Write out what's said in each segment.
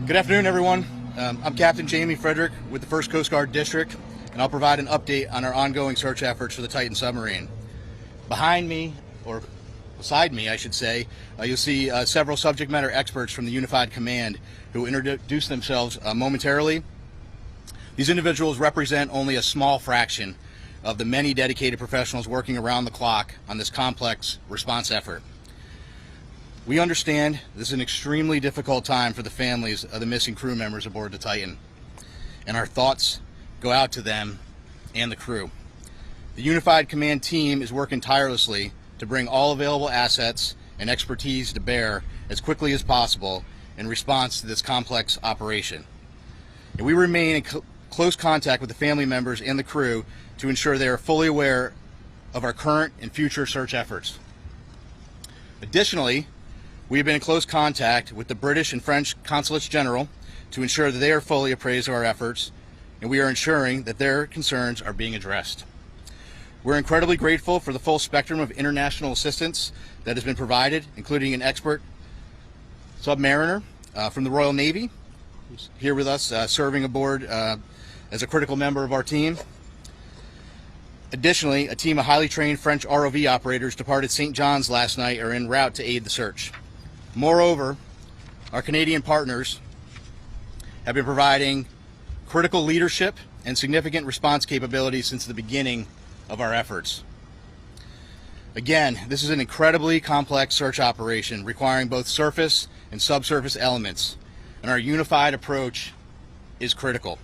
Good afternoon, everyone. I'm Captain Jamie Frederick with the 1st Coast Guard District, and I'll provide an update on our ongoing search efforts for the Titan submarine. Behind me, or beside me, I should say, you'll see several subject matter experts from the Unified Command who will introduce themselves momentarily. These individuals represent only a small fraction of the many dedicated professionals working around the clock on this complex response effort. We understand this is an extremely difficult time for the families of the missing crew members aboard the Titan, and our thoughts go out to them and the crew. The Unified Command team is working tirelessly to bring all available assets and expertise to bear as quickly as possible in response to this complex operation. And we remain in close contact with the family members and the crew to ensure they are fully aware of our current and future search efforts. Additionally, we have been in close contact with the British and French Consulates General to ensure that they are fully appraised of our efforts, and we are ensuring that their concerns are being addressed. We're incredibly grateful for the full spectrum of international assistance that has been provided, including an expert submariner from the Royal Navy, who's here with us serving aboard as a critical member of our team. Additionally, a team of highly trained French ROV operators departed St. John's last night are en route to aid the search. Moreover, our Canadian partners have been providing critical leadership and significant response capabilities since the beginning of our efforts. Again, this is an incredibly complex search operation requiring both surface and subsurface elements, and our unified approach is critical.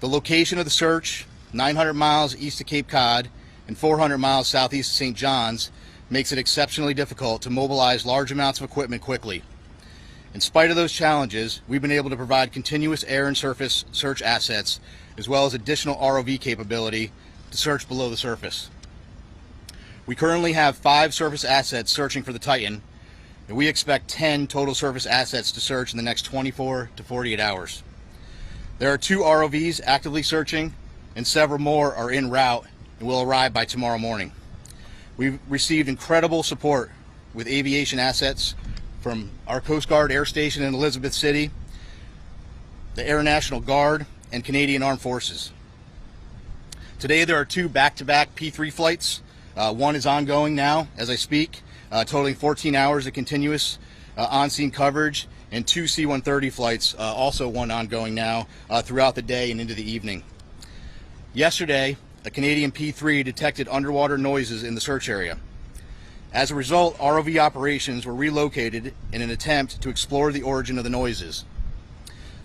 The location of the search, 900 miles east of Cape Cod and 400 miles southeast of St. John's, makes it exceptionally difficult to mobilize large amounts of equipment quickly. In spite of those challenges, we've been able to provide continuous air and surface search assets, as well as additional ROV capability to search below the surface. We currently have 5 surface assets searching for the Titan, and we expect 10 total surface assets to search in the next 24 to 48 hours. There are 2 ROVs actively searching, and several more are en route and will arrive by tomorrow morning. We've received incredible support with aviation assets from our Coast Guard Air Station in Elizabeth City, the Air National Guard, and Canadian Armed Forces. Today there are 2 back-to-back P3 flights. One is ongoing now as I speak, totaling 14 hours of continuous on-scene coverage, and 2 C-130 flights, also one ongoing now, throughout the day and into the evening. Yesterday, a Canadian P3 detected underwater noises in the search area. As a result, ROV operations were relocated in an attempt to explore the origin of the noises.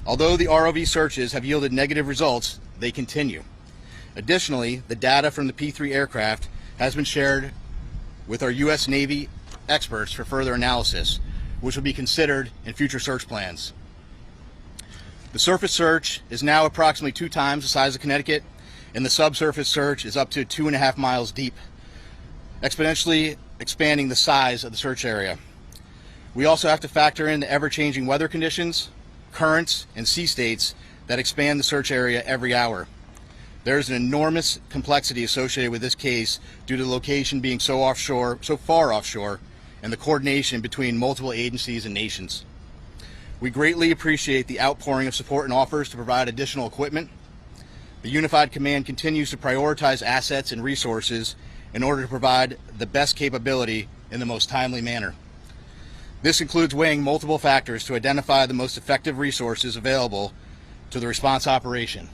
Although the ROV searches have yielded negative results, they continue. Additionally, the data from the P3 aircraft has been shared with our U.S. Navy experts for further analysis, which will be considered in future search plans. The surface search is now approximately 2 times the size of Connecticut, and the subsurface search is up to 2.5 miles deep, exponentially expanding the size of the search area. We also have to factor in the ever-changing weather conditions, currents, and sea states that expand the search area every hour. There is an enormous complexity associated with this case due to the location being so far offshore, and the coordination between multiple agencies and nations. We greatly appreciate the outpouring of support and offers to provide additional equipment. The Unified Command continues to prioritize assets and resources in order to provide the best capability in the most timely manner. This includes weighing multiple factors to identify the most effective resources available to the response operation,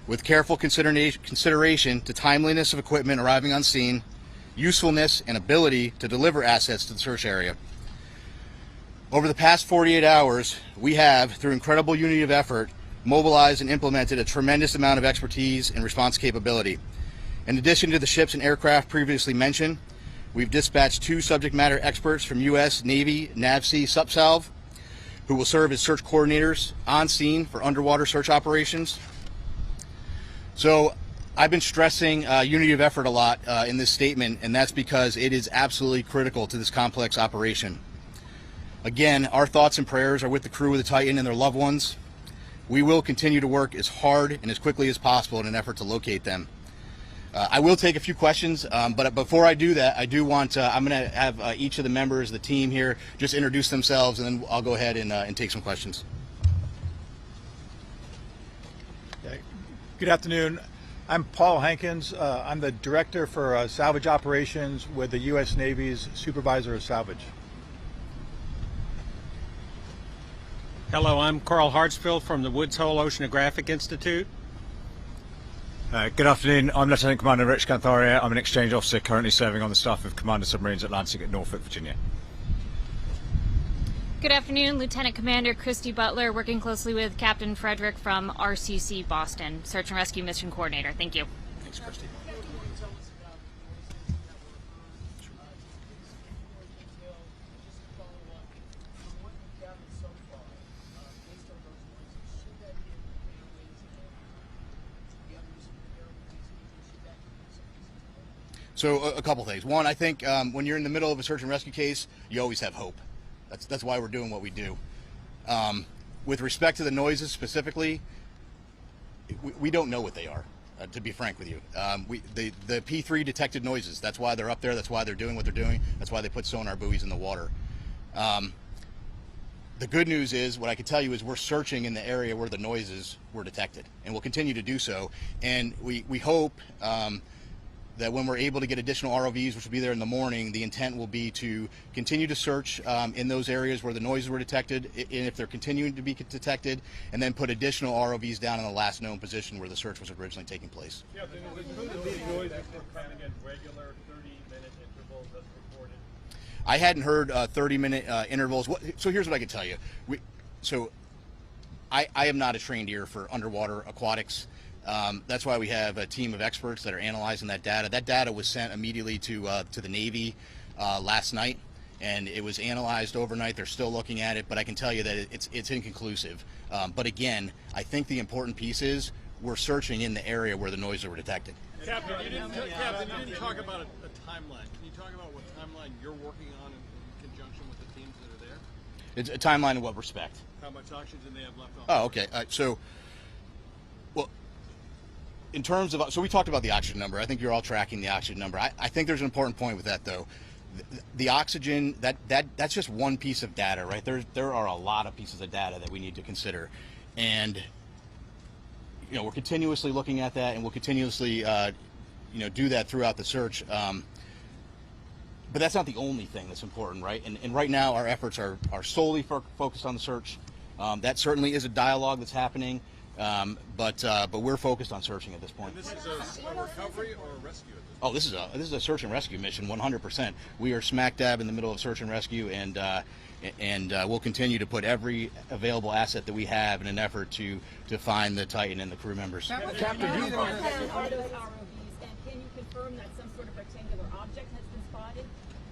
with careful consideration to timeliness of equipment arriving on scene, usefulness and ability to deliver assets to the search area. Over the past 48 hours, we have, through incredible unity of effort, mobilized and implemented a tremendous amount of expertise and response capability. In addition to the ships and aircraft previously mentioned, we've dispatched 2 subject matter experts from U.S. Navy NAVSEA SUPSALV, who will serve as search coordinators on scene for underwater search operations. So I've been stressing unity of effort a lot in this statement, and that's because it is absolutely critical to this complex operation. Again, our thoughts and prayers are with the crew of the Titan and their loved ones. We will continue to work as hard and as quickly as possible in an effort to locate them. I will take a few questions, but before I do that, I do want I'm going to have each of the members of the team here just introduce themselves, and then I'll go ahead and take some questions. Good afternoon. I'm Paul Hankins. I'm the Director for Salvage Operations with the U.S. Navy's Supervisor of Salvage. Hello, I'm Carl Hartsfield from the Woods Hole Oceanographic Institute. Good afternoon. I'm Lieutenant Commander Rich Cantharia. I'm an exchange officer currently serving on the staff of Commander Submarines Atlantic at Norfolk, Virginia. Good afternoon, Lieutenant Commander Christy Butler, working closely with Captain Frederick from RCC Boston, Search and Rescue Mission Coordinator. Thank you. Thanks, Christy. So a couple things. One, I think when you're in the middle of a search and rescue case, you always have hope. That's why we're doing what we do. With respect to the noises specifically, we don't know what they are, to be frank with you. The P3 detected noises. That's why they're up there. That's why they're doing what they're doing. That's why they put sonar buoys in the water. The good news is, what I can tell you is we're searching in the area where the noises were detected, and we'll continue to do so. And we hope that when we're able to get additional ROVs, which will be there in the morning, the intent will be to continue to search in those areas where the noises were detected, and if they're continuing to be detected, and then put additional ROVs down in the last known position where the search was originally taking place. Yeah, these noises were coming at regular 30-minute intervals as reported. I hadn't heard 30-minute intervals. So here's what I can tell you. I am not a trained ear for underwater aquatics. That's why we have a team of experts that are analyzing that data. That data was sent immediately to the Navy last night, and it was analyzed overnight. They're still looking at it, but I can tell you that it's inconclusive. But again, I think the important piece is we're searching in the area where the noises were detected. Captain, you didn't talk about a timeline. Can you talk about what timeline you're working on in conjunction with the teams that are there? It's a timeline in what respect? How much oxygen they have left on? Oh, okay. Well, in terms of, so we talked about the oxygen number. I think you're all tracking the oxygen number. I think there's an important point with that, though. The oxygen, that's just one piece of data, right? There are a lot of pieces of data that we need to consider, and we're continuously looking at that, and we'll continuously do that throughout the search. But that's not the only thing that's important, right? And right now our efforts are solely focused on the search. That certainly is a dialogue that's happening. But we're focused on searching at this point. And this is a recovery or a rescue? Oh, this is a search and rescue mission, 100%. We are smack dab in the middle of search and rescue, and we'll continue to put every available asset that we have in an effort to find the Titan and the crew members. Captain, are those ROVs, and can you confirm that some sort of rectangular object has been spotted?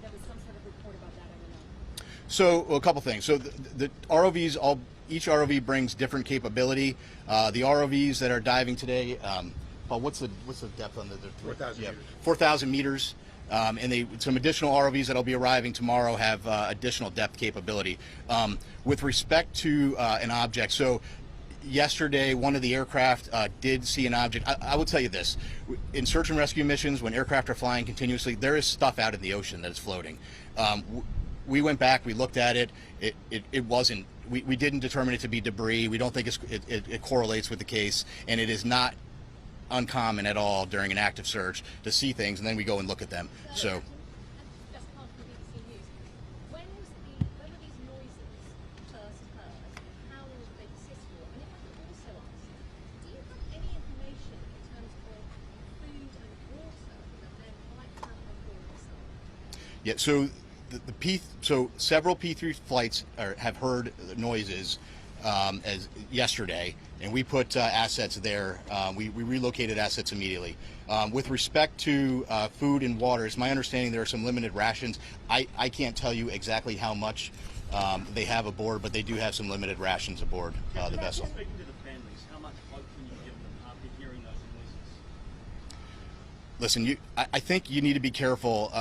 There was some sort of report about that, I don't know. So, a couple things. So the ROVs, each ROV brings different capability. The ROVs that are diving today, Paul, what's the depth on the 4,000 meters. 4,000 meters. And some additional ROVs that'll be arriving tomorrow have additional depth capability. With respect to an object, so yesterday one of the aircraft did see an object. I will tell you this: in search and rescue missions, when aircraft are flying continuously, there is stuff out in the ocean that is floating. We went back, we looked at it. It wasn't. We didn't determine it to be debris. We don't think it correlates with the case, and it is not uncommon at all during an active search to see things, and then we go and look at them. So. When were these noises first heard? How long did they persist for? And if I could also ask, do you have any information in terms of food and water that they might have on board the site? Yeah. So several P3 flights have heard noises as yesterday, and we put assets there. We relocated assets immediately. With respect to food and water, it's my understanding there are some limited rations. I can't tell you exactly how much they have aboard, but they do have some limited rations aboard the vessel. Speaking to the families, how much hope can you give them after hearing those noises? Listen, I think you need to be careful.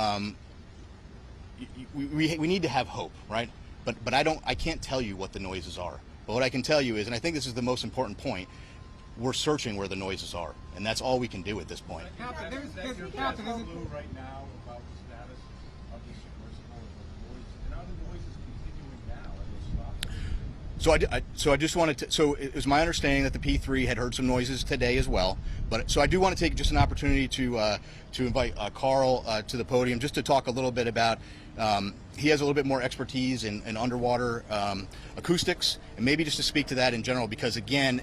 We need to have hope, right? But I can't tell you what the noises are. But what I can tell you is, and I think this is the most important point, we're searching where the noises are, and that's all we can do at this point. Captain, there's clue right now about the status of the submersible and the noises, and are the noises continuing now? Are they stopped? So I just wanted to. So it was my understanding that the P3 had heard some noises today as well. But so I do want to take just an opportunity to invite Carl to the podium just to talk a little bit about. He has a little bit more expertise in underwater acoustics, and maybe just to speak to that in general, because again,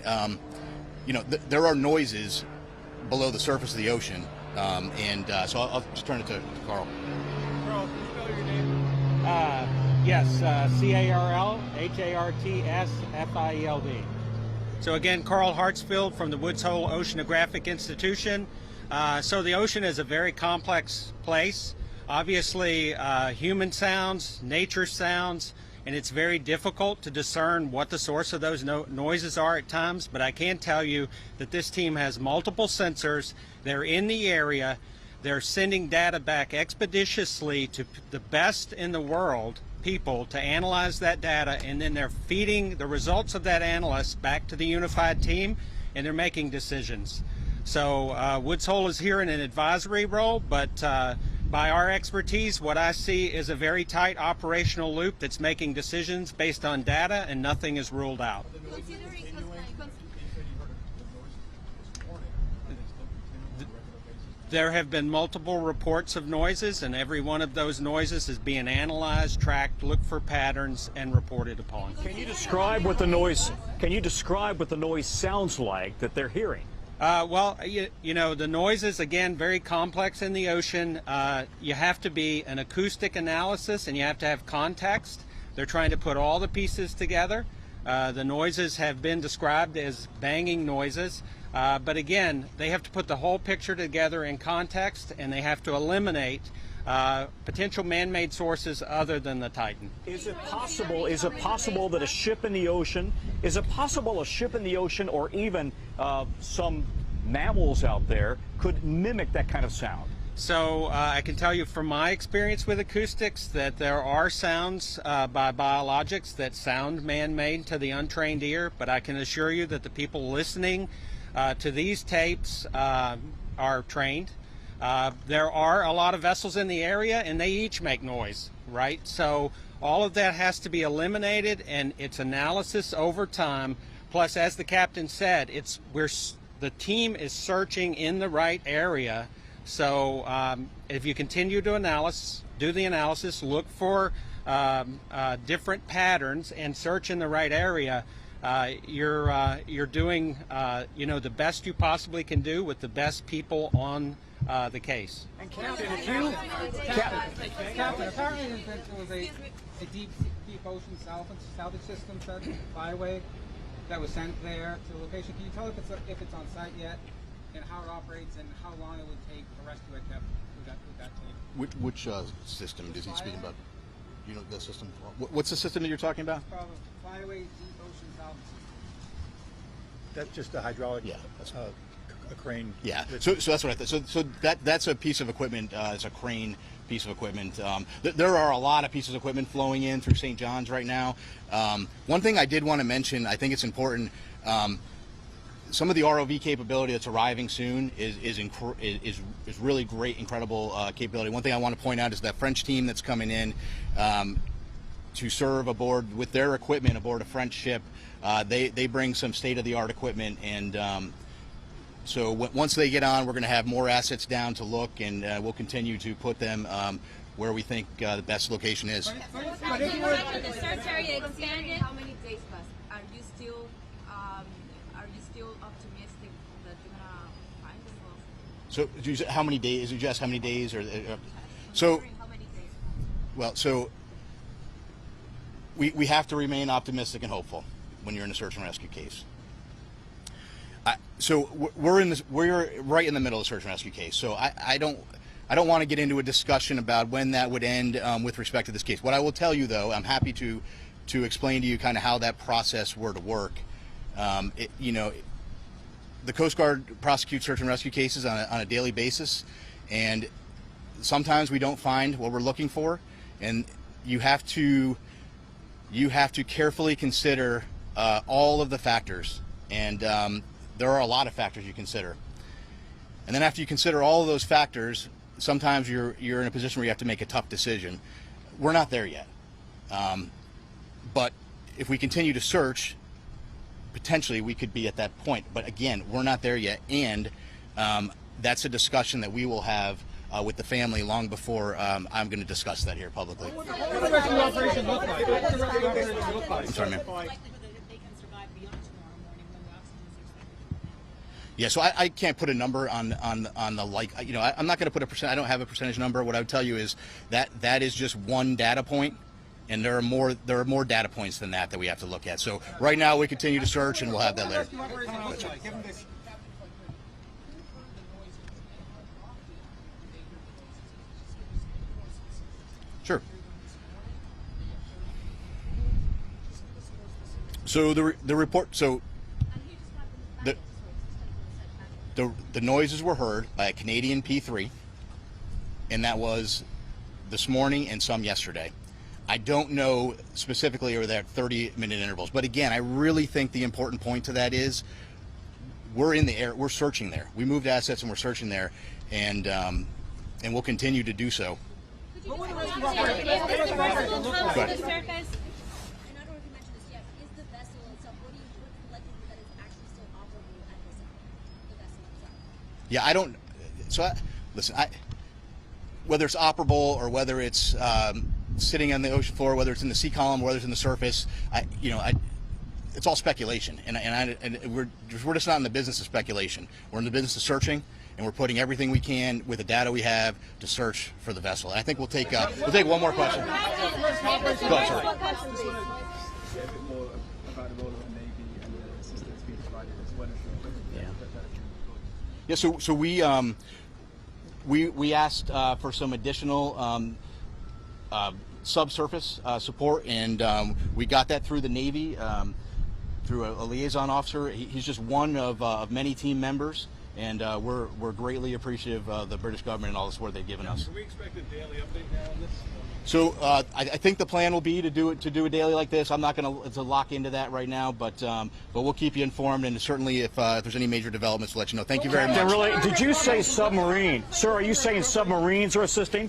there are noises below the surface of the ocean, so I'll just turn it to Carl. Carl, can you spell your name? Yes, Carl Hartsfield. So again, Carl Hartsfield from the Woods Hole Oceanographic Institution. So the ocean is a very complex place. Obviously, human sounds, nature sounds, and it's very difficult to discern what the source of those noises are at times, but I can tell you that this team has multiple sensors. They're in the area. They're sending data back expeditiously to the best in the world people to analyze that data, and then they're feeding the results of that analysis back to the unified team, and they're making decisions. So Woods Hole is here in an advisory role, but by our expertise, what I see is a very tight operational loop that's making decisions based on data, and nothing is ruled out. There have been multiple reports of noises, and every one of those noises is being analyzed, tracked, looked for patterns, and reported upon. Can you describe what the noise? Can you describe what the noise sounds like that they're hearing? Well, the noises, again, very complex in the ocean. You have to be an acoustic analysis, and you have to have context. They're trying to put all the pieces together. The noises have been described as banging noises. But again, they have to put the whole picture together in context, and they have to eliminate potential man-made sources other than the Titan. Is it possible that a ship in the ocean, or even some mammals out there could mimic that kind of sound? So I can tell you from my experience with acoustics that there are sounds by biologics that sound man-made to the untrained ear, but I can assure you that the people listening to these tapes are trained. There are a lot of vessels in the area, and they each make noise, right? So all of that has to be eliminated, and it's analysis over time. Plus, as the captain said, the team is searching in the right area. So if you continue to do the analysis, look for different patterns, and search in the right area, you're doing the best you possibly can do with the best people on the case. And Captain, apparently there was a deep ocean salvage system flyaway that was sent there to the location. Can you tell if it's on site yet, and how it operates, and how long it would take to rescue it with that tape? Which system is he speaking about? Do you know the system? What's the system that you're talking about? It's called a flyaway deep ocean salvage system. That's just a hydraulic. Yeah. A crane. Yeah. So that's what I thought. So that's a piece of equipment. It's a crane piece of equipment. There are a lot of pieces of equipment flowing in through St. John's right now. One thing I did want to mention, I think it's important. Some of the ROV capability that's arriving soon is really great, incredible capability. One thing I want to point out is that French team that's coming in to serve aboard with their equipment aboard a French ship. They bring some state-of-the-art equipment, and so once they get on, we're going to have more assets down to look, and we'll continue to put them where we think the best location is. But if you were the search area expanded, how many days passed? Are you still optimistic that you're gonna find the lost? So how many days? Is it just how many days, or so? How many days? Well, so we have to remain optimistic and hopeful when you're in a search and rescue case. So we're right in the middle of the search and rescue case. So I don't want to get into a discussion about when that would end with respect to this case. What I will tell you, though, I'm happy to explain to you kind of how that process were to work. The Coast Guard prosecutes search and rescue cases on a daily basis, and sometimes we don't find what we're looking for, and you have to carefully consider all of the factors, and there are a lot of factors you consider. And then after you consider all of those factors, sometimes you're in a position where you have to make a tough decision. We're not there yet, but if we continue to search, potentially we could be at that point. But again, we're not there yet, and that's a discussion that we will have with the family long before I'm going to discuss that here publicly. What does the rescue operation look like? What does the rescue operation look like? I'm sorry, ma'am. Yeah, so I can't put a number on the, like, you know, I'm not going to put a percent. I don't have a percentage number. What I would tell you is that is just one data point, and there are more data points than that we have to look at. So right now we continue to search, and we'll have that later. Sure. So the report. So the noises were heard by a Canadian P3, and that was this morning and some yesterday. I don't know specifically or they're 30-minute intervals, but again, I really think the important point to that is we're in the air, we're searching there. We moved assets and we're searching there, and we'll continue to do so. Go ahead. Yeah, I don't. So, listen. Whether it's operable or whether it's sitting on the ocean floor, whether it's in the sea column, whether it's in the surface, it's all speculation. And we're just not in the business of speculation. We're in the business of searching, and we're putting everything we can with the data we have to search for the vessel. And I think we'll take one more question. Go ahead, sorry. Yeah, so we asked for some additional subsurface support, and we got that through the Navy, through a liaison officer. He's just one of many team members, and we're greatly appreciative of the British government and all the support they've given us. Can we expect a daily update now on this? So I think the plan will be to do a daily like this. I'm not going to lock into that right now, but we'll keep you informed, and certainly if there's any major developments, we'll let you know. Thank you very much. Really, did you say submarine, sir? Are you saying submarines are assisting?